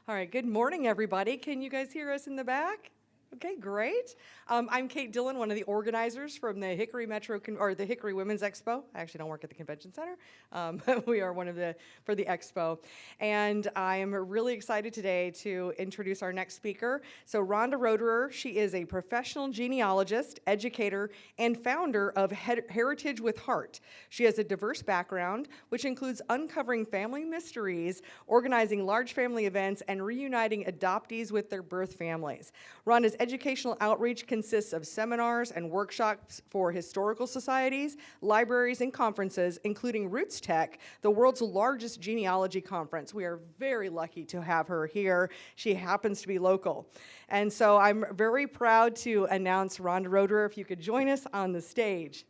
All right, good morning, everybody. Can you guys hear us in the back? Okay, great. I'm Kate Dillon, one of the organizers from the Hickory the Hickory Women's Expo. I actually don't work at the convention center, but we are one of for the Expo. And I am really excited today to introduce our next speaker. So Rhonda Roederer, she is a professional genealogist, educator, and founder of Heritage with Heart. She has a diverse background, which includes uncovering family mysteries, organizing large family events, and reuniting adoptees with their birth families. Rhonda's educational outreach consists of seminars and workshops for historical societies, libraries, and conferences, including RootsTech, the world's largest genealogy conference. We are very lucky to have her here. She happens to be local. And so I'm very proud to announce Rhonda Roederer, if you could join us on the stage.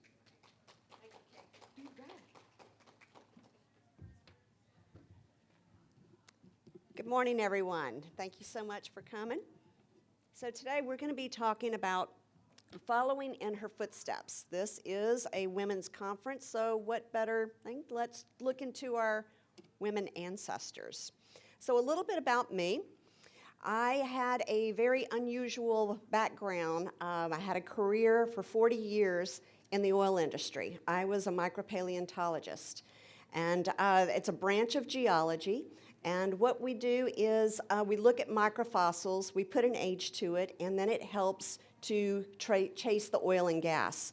Good morning, everyone. Thank you so much for coming. So today we're going to be talking about following in her footsteps. This is a women's conference, so what better thing? Let's look into our women ancestors. So a little bit about me. I had a very unusual background. I had a career for 40 years in the oil industry. I was a micropaleontologist, and it's a branch of geology. And what we do is we look at microfossils, we put an age to it, and then it helps to chase the oil and gas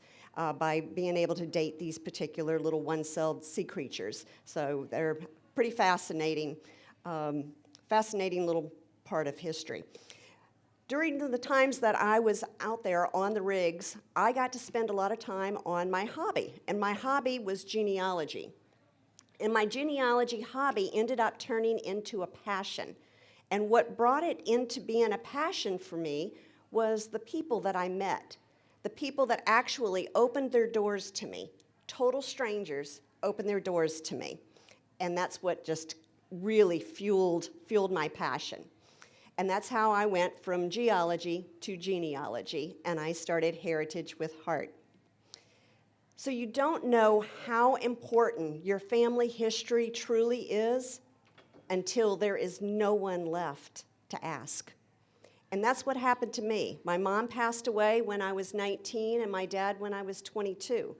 by being able to date these particular little one-celled sea creatures. So they're pretty fascinating, fascinating little part of history. During the times that I was out there on the rigs, I got to spend a lot of time on my hobby, and my hobby was genealogy. And my genealogy hobby ended up turning into a passion. And what brought it into being a passion for me was the people that I met, the people that actually opened their doors to me. Total strangers opened their doors to me. And that's what just really fueled my passion. And that's how I went from geology to genealogy, and I started Heritage with Heart. So you don't know how important your family history truly is until there is no one left to ask. And that's what happened to me. My mom passed away when I was 19 and my dad when I was 22.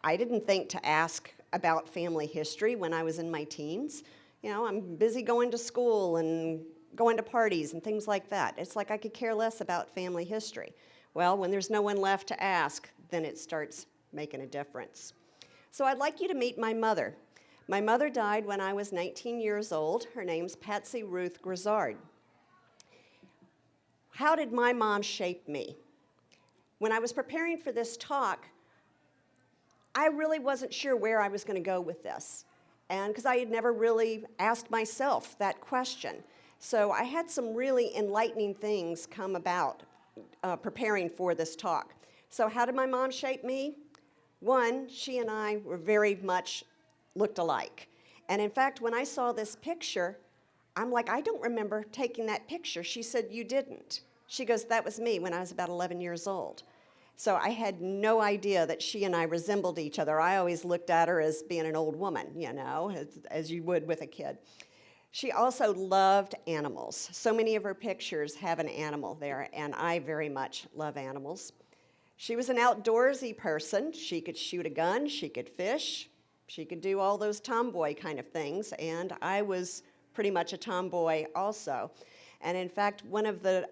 I didn't think to ask about family history when I was in my teens. You know, I'm busy going to school and going to parties and things like that. It's like I could care less about family history. Well, when there's no one left to ask, then it starts making a difference. So I'd like you to meet my mother. My mother died when I was 19 years old. Her name's Patsy Ruth Grizzard. How did my mom shape me? When I was preparing for this talk, I really wasn't sure where I was going to go with this, and because I had never really asked myself that question. So I had some really enlightening things come about preparing for this talk. So how did my mom shape me? One, she and I were very much looked alike. And in fact, when I saw this picture, I'm like, I don't remember taking that picture. She said, you didn't. She goes, that was me when I was about 11 years old. So I had no idea that she and I resembled each other. I always looked at her as being an old woman, you know, as you would with a kid. She also loved animals. So many of her pictures have an animal there, and I very much love animals. She was an outdoorsy person. She could shoot a gun, she could fish, she could do all those tomboy kind of things, and I was pretty much a tomboy also. And in fact, one of the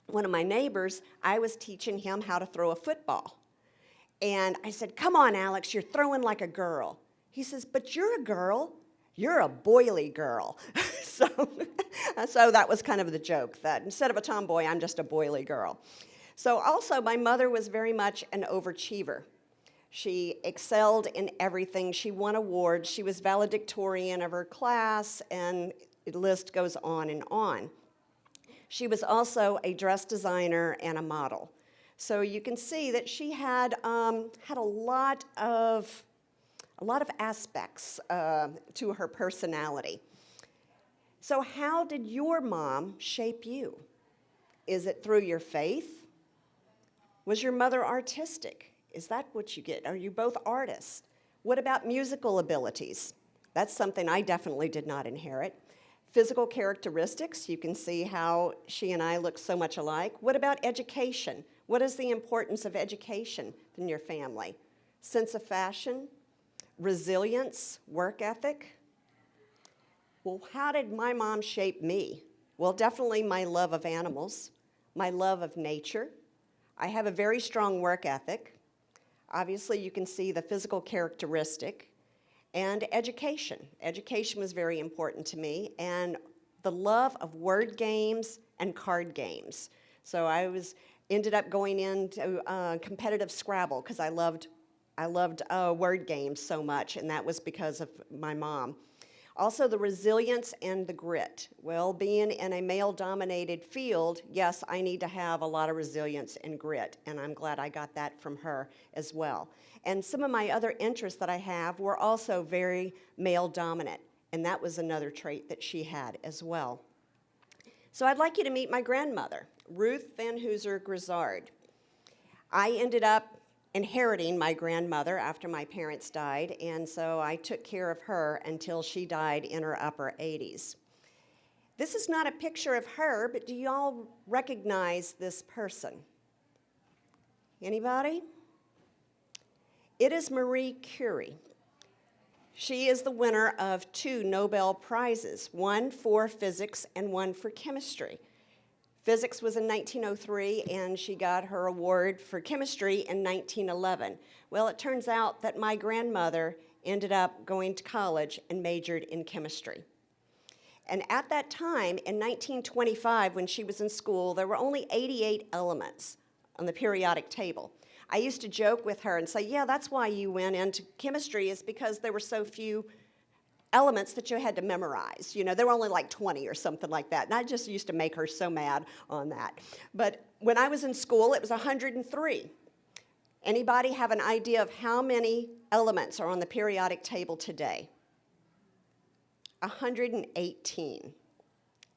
one of my neighbors, I was teaching him how to throw a football. And I said, come on, Alex, you're throwing like a girl. He says, but you're a girl. You're a boily girl. so that was kind of the joke, that instead of a tomboy, I'm just a boily girl. So also, my mother was very much an overachiever. She excelled in everything. She won awards. She was valedictorian of her class, and the list goes on and on. She was also a dress designer and a model. So you can see that she had a lot of aspects to her personality. So how did your mom shape you? Is it through your faith? Was your mother artistic? Is that what you get? Are you both artists? What about musical abilities? That's something I definitely did not inherit. Physical characteristics, you can see how she and I look so much alike. What about education? What is the importance of education in your family? Sense of fashion, resilience, work ethic. Well, how did my mom shape me? Well, definitely my love of animals, my love of nature. I have a very strong work ethic. Obviously, you can see the physical characteristic. And education. Education was very important to me, and the love of word games and card games. So ended up going into competitive Scrabble because I loved word games so much, and that was because of my mom. Also, the resilience and the grit. Well, being in a male-dominated field, yes, I need to have a lot of resilience and grit, and I'm glad I got that from her as well. And some of my other interests that I have were also very male-dominant, and that was another trait that she had as well. So I'd like you to meet my grandmother, Ruth Van Hooser Grizzard. I ended up inheriting my grandmother after my parents died, and so I took care of her until she died in her upper 80s. This is not a picture of her, but do you all recognize this person? Anybody? It is Marie Curie. She is the winner of 2 Nobel Prizes, one for physics and one for chemistry. Physics was in 1903, and she got her award for chemistry in 1911. Well, it turns out that my grandmother ended up going to college and majored in chemistry. And at that time, in 1925, when she was in school, there were only 88 elements on the periodic table. I used to joke with her and say, yeah, that's why you went into chemistry, is because there were so few elements that you had to memorize. You know, there were only like 20 or something like that. And I just used to make her so mad on that. But when I was in school, it was 103. Anybody have an idea of how many elements are on the periodic table today? 118.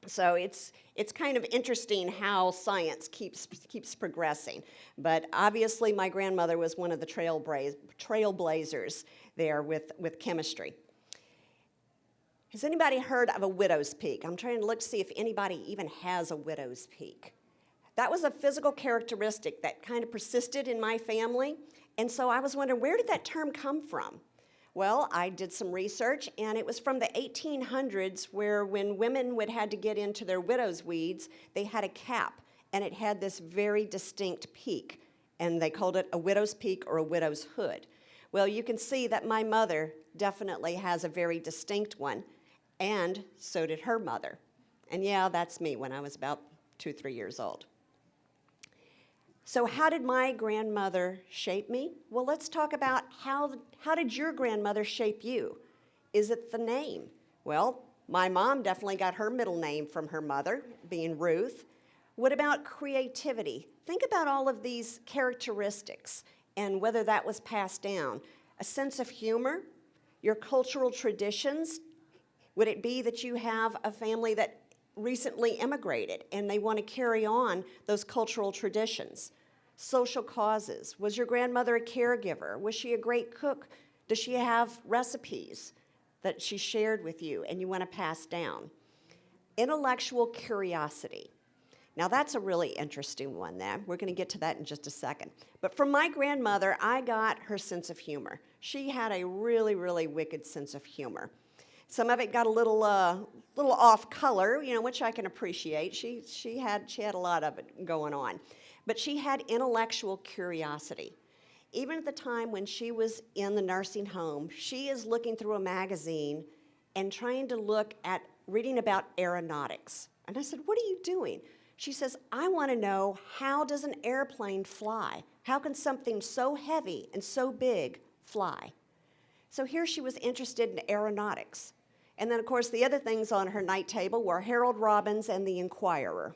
So it's kind of interesting how science keeps progressing. But obviously my grandmother was one of the trailblazers there with chemistry. Has anybody heard of a widow's peak? I'm trying to look to see if anybody even has a widow's peak. That was a physical characteristic that kind of persisted in my family. And so I was wondering, where did that term come from? Well, I did some research, and it was from the 1800s, where when women had to get into their widow's weeds, they had a cap, and it had this very distinct peak, and they called it a widow's peak or a widow's hood. Well, you can see that my mother definitely has a very distinct one, and so did her mother. And yeah, that's me when I was about 2-3 years old. So how did my grandmother shape me? Well, let's talk about how did your grandmother shape you? Is it the name? Well, my mom definitely got her middle name from her mother, being Ruth. What about creativity? Think about all of these characteristics and whether that was passed down. A sense of humor, your cultural traditions. Would it be that you have a family that recently immigrated and they want to carry on those cultural traditions? Social causes. Was your grandmother a caregiver? Was she a great cook? Does she have recipes that she shared with you and you want to pass down? Intellectual curiosity. Now that's a really interesting one there. We're going to get to that in just a second. But from my grandmother, I got her sense of humor. She had a really, really wicked sense of humor. Some of it got a little off color, you know, which I can appreciate. She had a lot of it going on. But she had intellectual curiosity. Even at the time when she was in the nursing home, she is looking through a magazine and trying to look at reading about aeronautics. And I said, what are you doing? She says, I want to know, how does an airplane fly? How can something so heavy and so big fly? So here she was interested in aeronautics. And then, of course, the other things on her night table were Harold Robbins and the Inquirer.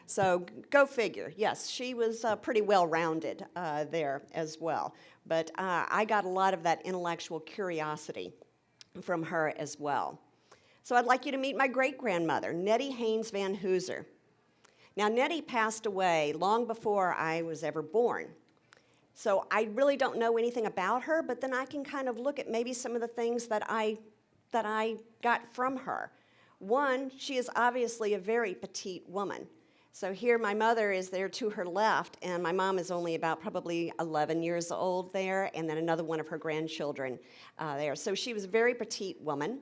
So go figure. Yes, she was pretty well-rounded there as well. But I got a lot of that intellectual curiosity from her as well. So I'd like you to meet my great-grandmother, Nettie Haynes Van Hooser. Now, Nettie passed away long before I was ever born. So I really don't know anything about her, but then I can kind of look at maybe some of the things that I got from her. One, she is obviously a very petite woman. So here my mother is there to her left, and my mom is only about probably 11 years old there, and then another one of her grandchildren there. So she was a very petite woman.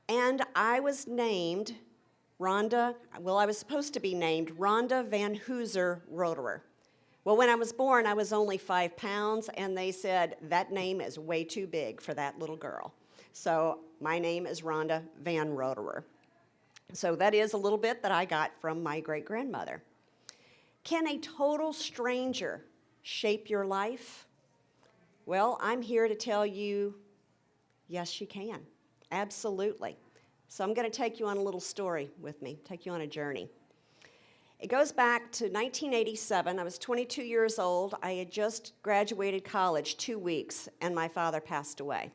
And I was named I was supposed to be named Rhonda Van Roederer. Well, when I was born, I was only 5 pounds, and they said, that name is way too big for that little girl. So my name is Rhonda Van Roederer. So that is a little bit that I got from my great-grandmother. Can a total stranger shape your life? Well, I'm here to tell you, yes, she can. Absolutely. So I'm going to take you on a little story with me, take you on a journey. It goes back to 1987. I was 22 years old. I had just graduated college 2 weeks, and my father passed away.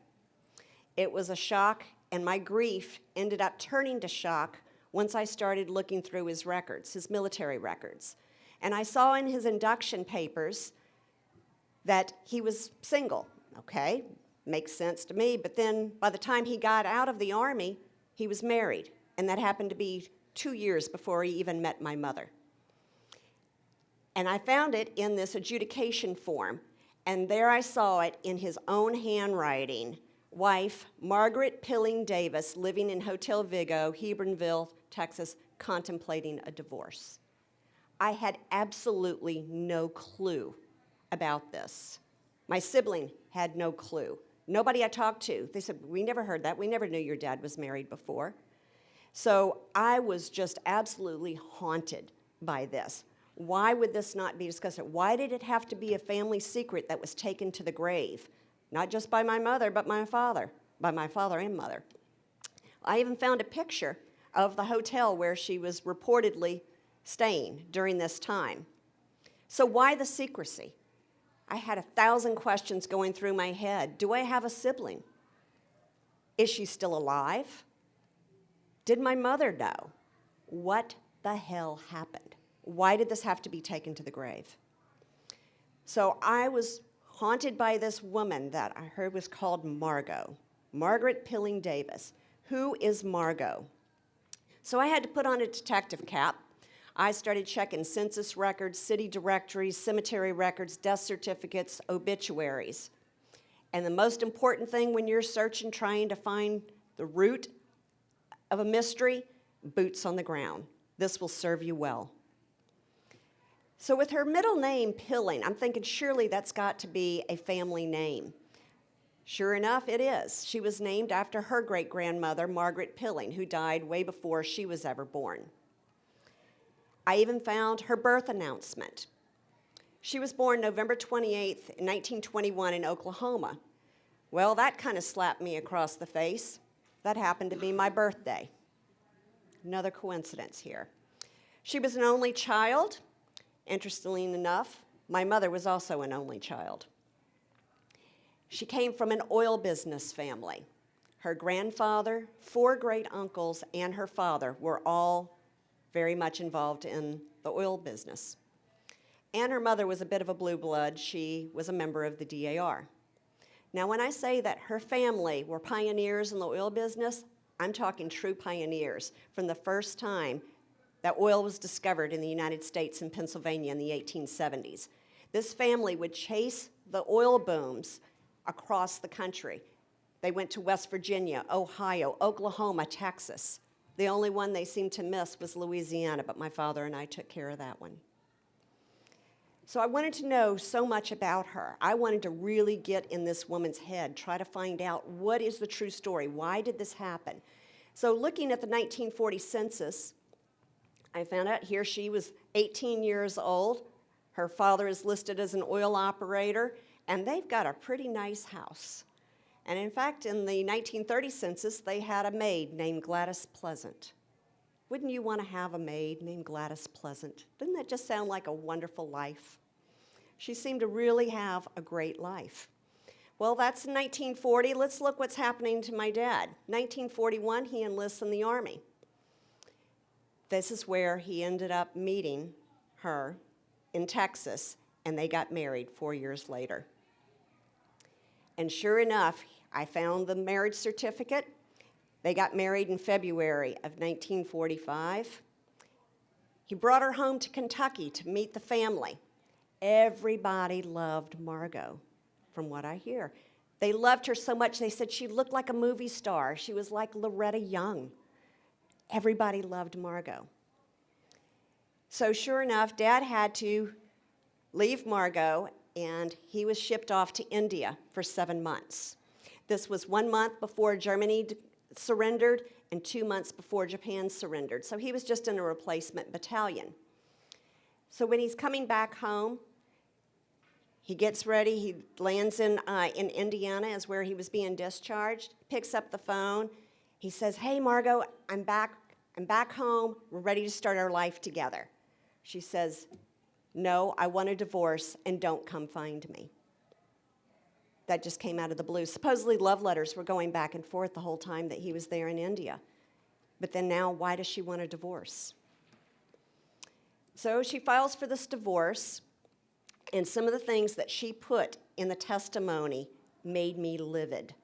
It was a shock, and my grief ended up turning to shock once I started looking through his records, his military records. And I saw in his induction papers that he was single. Okay, makes sense to me, but then by the time he got out of the Army, he was married, and that happened to be 2 years before he even met my mother. And I found it in this adjudication form, and there I saw it in his own handwriting. Wife, Margaret Pilling Davis, living in Hotel Vigo, Hebronville, Texas, contemplating a divorce. I had absolutely no clue about this. My sibling had no clue. Nobody I talked to, they said, we never heard that. We never knew your dad was married before. So I was just absolutely haunted by this. Why would this not be discussed? Why did it have to be a family secret that was taken to the grave? Not just by my mother, but by my father and mother. I even found a picture of the hotel where she was reportedly staying during this time. So why the secrecy? I had 1,000 questions going through my head. Do I have a sibling? Is she still alive? Did my mother know? What the hell happened? Why did this have to be taken to the grave? So I was haunted by this woman that I heard was called Margot, Margaret Pilling Davis. Who is Margot? So I had to put on a detective cap. I started checking census records, city directories, cemetery records, death certificates, obituaries. And the most important thing when you're searching, trying to find the root of a mystery, boots on the ground. This will serve you well. So with her middle name, Pilling, I'm thinking surely that's got to be a family name. Sure enough, it is. She was named after her great-grandmother, Margaret Pilling, who died way before she was ever born. I even found her birth announcement. She was born November 28th, 1921 in Oklahoma. Well, that kind of slapped me across the face. That happened to be my birthday. Another coincidence here. She was an only child. Interestingly enough, my mother was also an only child. She came from an oil business family. Her grandfather, 4 great-uncles, and her father were all very much involved in the oil business. And her mother was a bit of a blue blood. She was a member of the DAR. Now, when I say that her family were pioneers in the oil business, I'm talking true pioneers from the first time that oil was discovered in the United States and Pennsylvania in the 1870s. This family would chase the oil booms across the country. They went to West Virginia, Ohio, Oklahoma, Texas. The only one they seemed to miss was Louisiana, but my father and I took care of that one. So I wanted to know so much about her. I wanted to really get in this woman's head, try to find out what is the true story. Why did this happen? So looking at the 1940 census, I found out here she was 18 years old. Her father is listed as an oil operator, and they've got a pretty nice house. And in fact, in the 1930 census, they had a maid named Gladys Pleasant. Wouldn't you want to have a maid named Gladys Pleasant? Doesn't that just sound like a wonderful life? She seemed to really have a great life. Well, that's in 1940. Let's look what's happening to my dad. 1941, he enlists in the Army. This is where he ended up meeting her in Texas, and they got married 4 years later. And sure enough, I found the marriage certificate. They got married in February of 1945. He brought her home to Kentucky to meet the family. Everybody loved Margot, from what I hear. They loved her so much, they said she looked like a movie star. She was like Loretta Young. Everybody loved Margot. So sure enough, Dad had to leave Margot, and he was shipped off to India for 7 months. This was 1 month before Germany surrendered and 2 months before Japan surrendered. So he was just in a replacement battalion. So when he's coming back home, he gets ready, he lands in Indiana, is where he was being discharged, picks up the phone. He says, "Hey, Margot, I'm back home. We're ready to start our life together." She says, "No, I want a divorce, and don't come find me." That just came out of the blue. Supposedly love letters were going back and forth the whole time that he was there in India. But then now, why does she want a divorce? So she files for this divorce, and some of the things that she put in the testimony made me livid.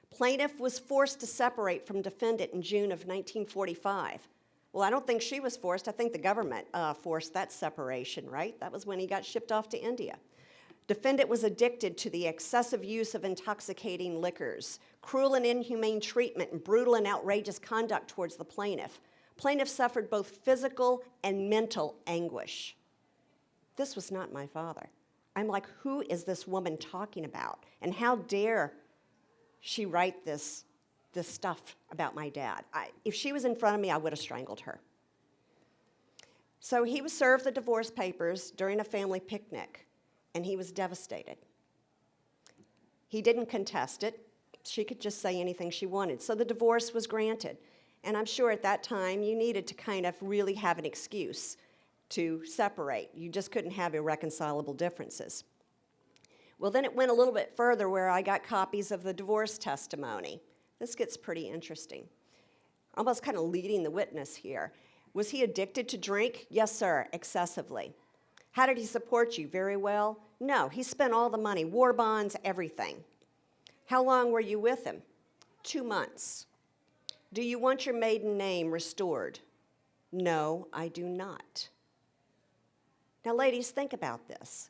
Plaintiff was forced to separate from defendant in June of 1945. Well, I don't think she was forced. I think the government forced that separation, right? That was when he got shipped off to India. Defendant was addicted to the excessive use of intoxicating liquors, cruel and inhumane treatment, and brutal and outrageous conduct towards the plaintiff. Plaintiff suffered both physical and mental anguish. This was not my father. I'm like, who is this woman talking about? And how dare she write this stuff about my dad? If she was in front of me, I would have strangled her. So he was served the divorce papers during a family picnic, and he was devastated. He didn't contest it. She could just say anything she wanted. So the divorce was granted. And I'm sure at that time you needed to kind of really have an excuse to separate. You just couldn't have irreconcilable differences. Well, then it went a little bit further where I got copies of the divorce testimony. This gets pretty interesting. Almost kind of leading the witness here. Was he addicted to drink? Yes, sir, excessively. How did he support you? Very well? No, he spent all the money, war bonds, everything. How long were you with him? 2 months. Do you want your maiden name restored? No, I do not. Now, ladies, think about this.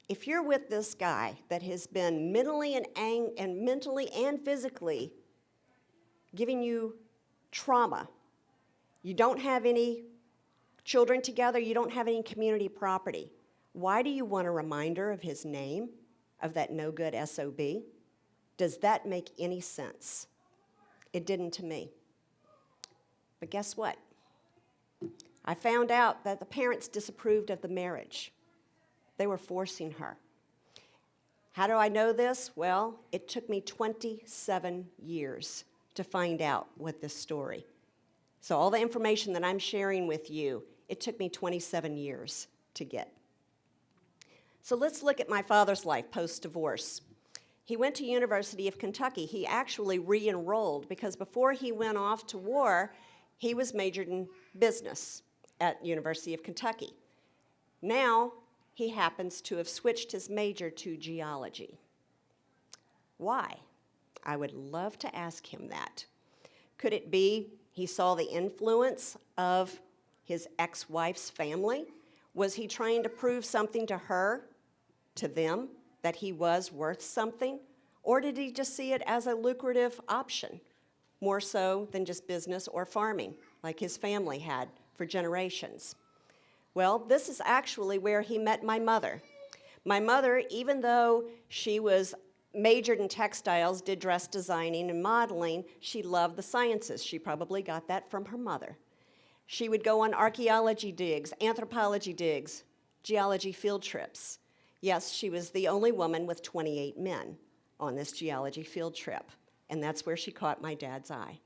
If you're with this guy that has been mentally and physically giving you trauma, you don't have any children together, you don't have any community property, why do you want a reminder of his name, of that no-good SOB? Does that make any sense? It didn't to me. But guess what? I found out that the parents disapproved of the marriage. They were forcing her. How do I know this? Well, it took me 27 years to find out what this story. So all the information that I'm sharing with you, it took me 27 years to get. So let's look at my father's life post-divorce. He went to University of Kentucky. He actually re-enrolled because before he went off to war, he was majored in business at University of Kentucky. Now, he happens to have switched his major to geology. Why? I would love to ask him that. Could it be he saw the influence of his ex-wife's family? Was he trying to prove something to her, to them, that he was worth something? Or did he just see it as a lucrative option, more so than just business or farming, like his family had for generations? Well, this is actually where he met my mother. My mother, even though she was majored in textiles, did dress designing and modeling, she loved the sciences. She probably got that from her mother. She would go on archaeology digs, anthropology digs, geology field trips. Yes, she was the only woman with 28 men on this geology field trip, and that's where she caught my dad's eye.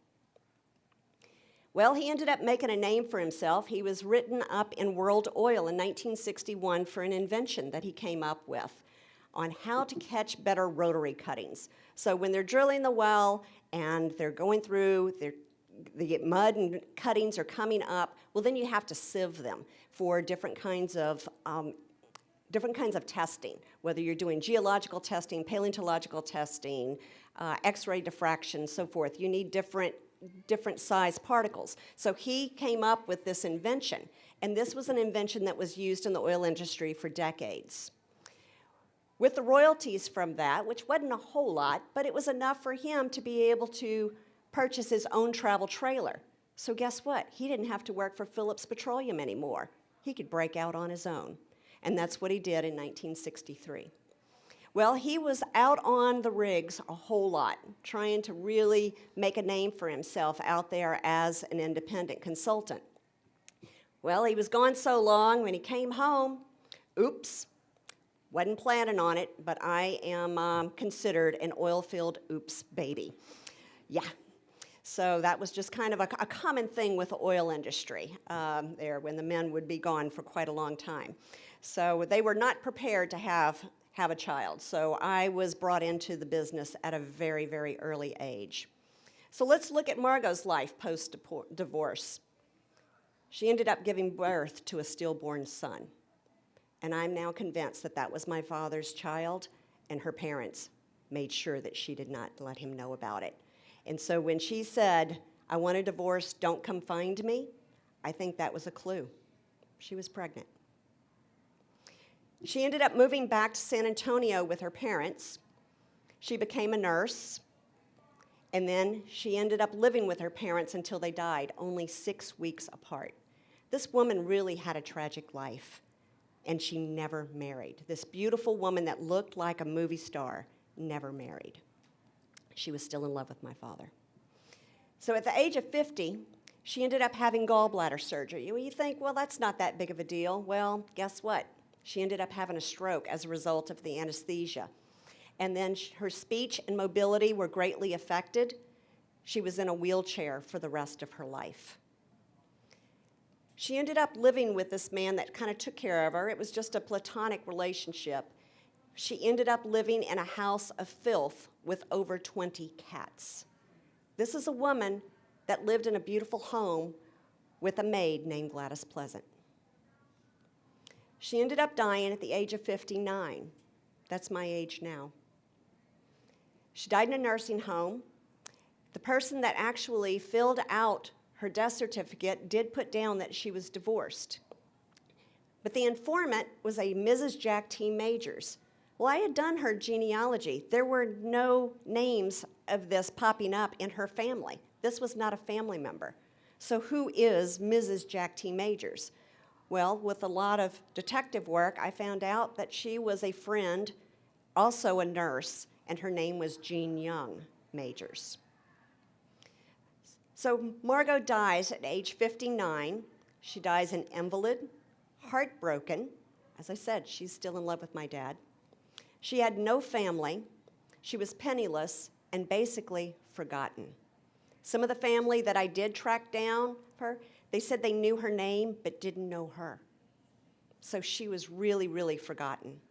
Well, he ended up making a name for himself. He was written up in World Oil in 1961 for an invention that he came up with on how to catch better rotary cuttings. So when they're drilling the well and they're going through, the mud and cuttings are coming up, well, then you have to sieve them for different kinds of testing, whether you're doing geological testing, paleontological testing, X-ray diffraction, so forth. You need different different size particles. So he came up with this invention, and this was an invention that was used in the oil industry for decades. With the royalties from that, which wasn't a whole lot, but it was enough for him to be able to purchase his own travel trailer. So guess what? He didn't have to work for Phillips Petroleum anymore. He could break out on his own. And that's what he did in 1963. Well, he was out on the rigs a whole lot, trying to really make a name for himself out there as an independent consultant. Well, he was gone so long, when he came home, oops, wasn't planning on it, but I am considered an oil-filled oops baby. Yeah. So that was just kind of a common thing with the oil industry there, when the men would be gone for quite a long time. So they were not prepared to have a child. So I was brought into the business at a very, very early age. So let's look at Margot's life post-divorce. She ended up giving birth to a stillborn son. And I'm now convinced that that was my father's child, and her parents made sure that she did not let him know about it. And so when she said, "I want a divorce, don't come find me," I think that was a clue. She was pregnant. She ended up moving back to San Antonio with her parents. She became a nurse, and then she ended up living with her parents until they died, only 6 weeks apart. This woman really had a tragic life, and she never married. This beautiful woman that looked like a movie star never married. She was still in love with my father. So at the age of 50, she ended up having gallbladder surgery. You think, well, that's not that big of a deal. Well, guess what? She ended up having a stroke as a result of the anesthesia. And then her speech and mobility were greatly affected. She was in a wheelchair for the rest of her life. She ended up living with this man that kind of took care of her. It was just a platonic relationship. She ended up living in a house of filth with over 20 cats. This is a woman that lived in a beautiful home with a maid named Gladys Pleasant. She ended up dying at the age of 59. That's my age now. She died in a nursing home. The person that actually filled out her death certificate did put down that she was divorced. But the informant was a Mrs. Jack T. Majors. Well, I had done her genealogy. There were no names of this popping up in her family. This was not a family member. So who is Mrs. Jack T. Majors? Well, with a lot of detective work, I found out that she was a friend, also a nurse, and her name was Jean Young Majors. So Margot dies at age 59. She dies an invalid, heartbroken. As I said, she's still in love with my dad. She had no family. She was penniless and basically forgotten. Some of the family that I did track down her, they said they knew her name but didn't know her. So she was really, really forgotten.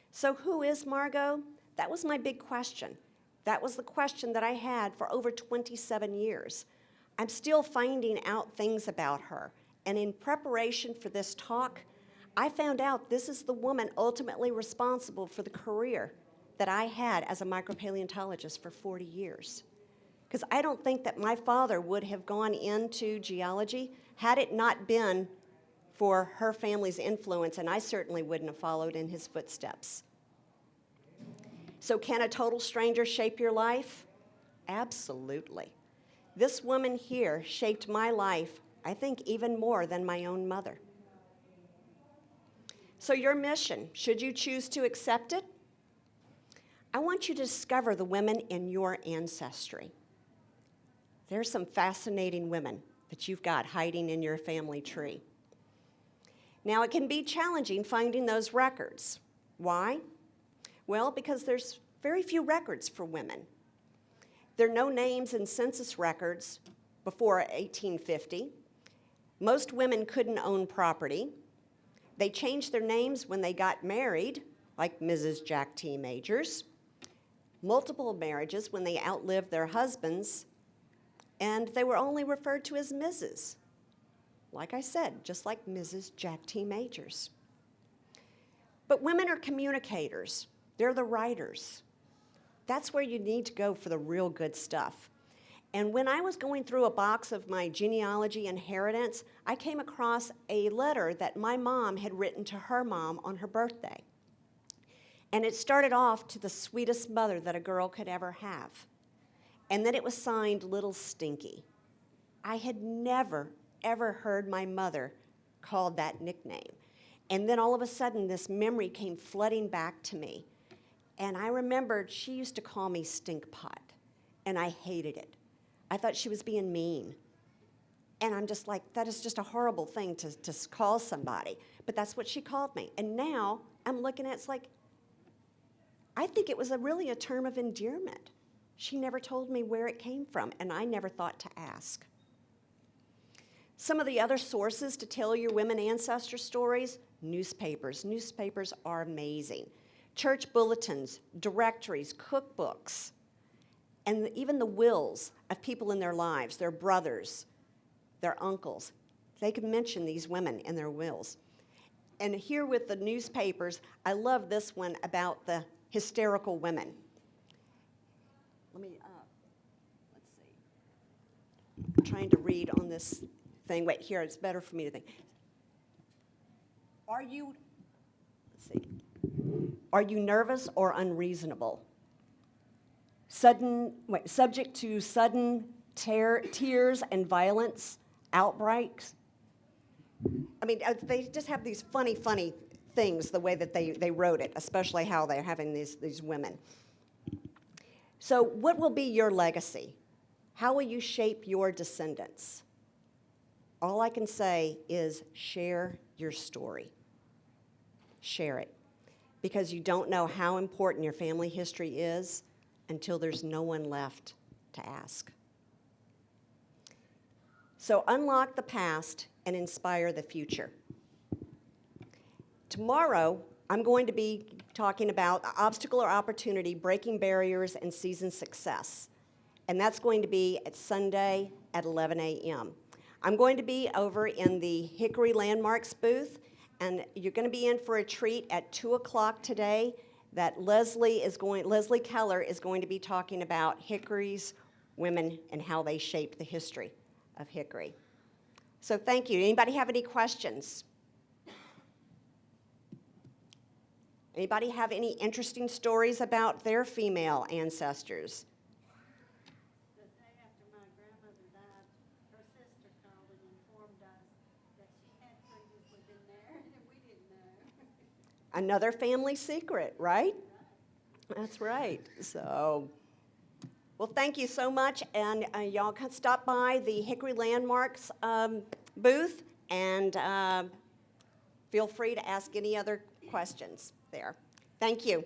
So who is Margot? That was my big question. That was the question that I had for over 27 years. I'm still finding out things about her. And in preparation for this talk, I found out this is the woman ultimately responsible for the career that I had as a micropaleontologist for 40 years. Because I don't think that my father would have gone into geology had it not been for her family's influence, and I certainly wouldn't have followed in his footsteps. So can a total stranger shape your life? Absolutely. This woman here shaped my life, I think, even more than my own mother. So your mission, should you choose to accept it, I want you to discover the women in your ancestry. There's some fascinating women that you've got hiding in your family tree. Now, it can be challenging finding those records. Why? Well, because there's very few records for women. There are no names in census records before 1850. Most women couldn't own property. They changed their names when they got married, like Mrs. Jack T. Majors. Multiple marriages when they outlived their husbands, and they were only referred to as Mrs. Like I said, just like Mrs. Jack T. Majors. But women are communicators. They're the writers. That's where you need to go for the real good stuff. And when I was going through a box of my genealogy inheritance, I came across a letter that my mom had written to her mom on her birthday. And it started off to the sweetest mother that a girl could ever have. And then it was signed Little Stinky. I had never, ever heard my mother called that nickname. And then all of a sudden, this memory came flooding back to me. And I remembered she used to call me stink pot, and I hated it. I thought she was being mean. And I'm just like, that is just a horrible thing to call somebody. But that's what she called me. And now I'm looking at it, it's like, I think it was really a term of endearment. She never told me where it came from, and I never thought to ask. Some of the other sources to tell your women ancestor stories, newspapers. Newspapers are amazing. Church bulletins, directories, cookbooks, and even the wills of people in their lives, their brothers, their uncles. They can mention these women in their wills. And here with the newspapers, I love this one about the hysterical women. Let's see. I'm trying to read on this thing. Wait, here, it's better for me to think. Are you nervous or unreasonable? Subject to sudden tears and violence, outbreaks? I mean, they just have these funny things, the way that they wrote it, especially how they're having these women. So what will be your legacy? How will you shape your descendants? All I can say is share your story. Share it. Because you don't know how important your family history is until there's no one left to ask. So unlock the past and inspire the future. Tomorrow, I'm going to be talking about obstacle or opportunity, breaking barriers, and season success. And that's going to be at Sunday at 11 a.m. I'm going to be over in the Hickory Landmarks booth, and you're going to be in for a treat at 2 o'clock today that Leslie Keller is going to be talking about Hickory's women and how they shaped the history of Hickory. So thank you. Anybody have any questions? Anybody have any interesting stories about their female ancestors? The day after my grandmother died, her sister called and informed us that she had previously been there and we didn't know. Another family secret, right? That's right. So, well, thank you so much, and y'all can stop by the Hickory Landmarks booth, and feel free to ask any other questions there. Thank you.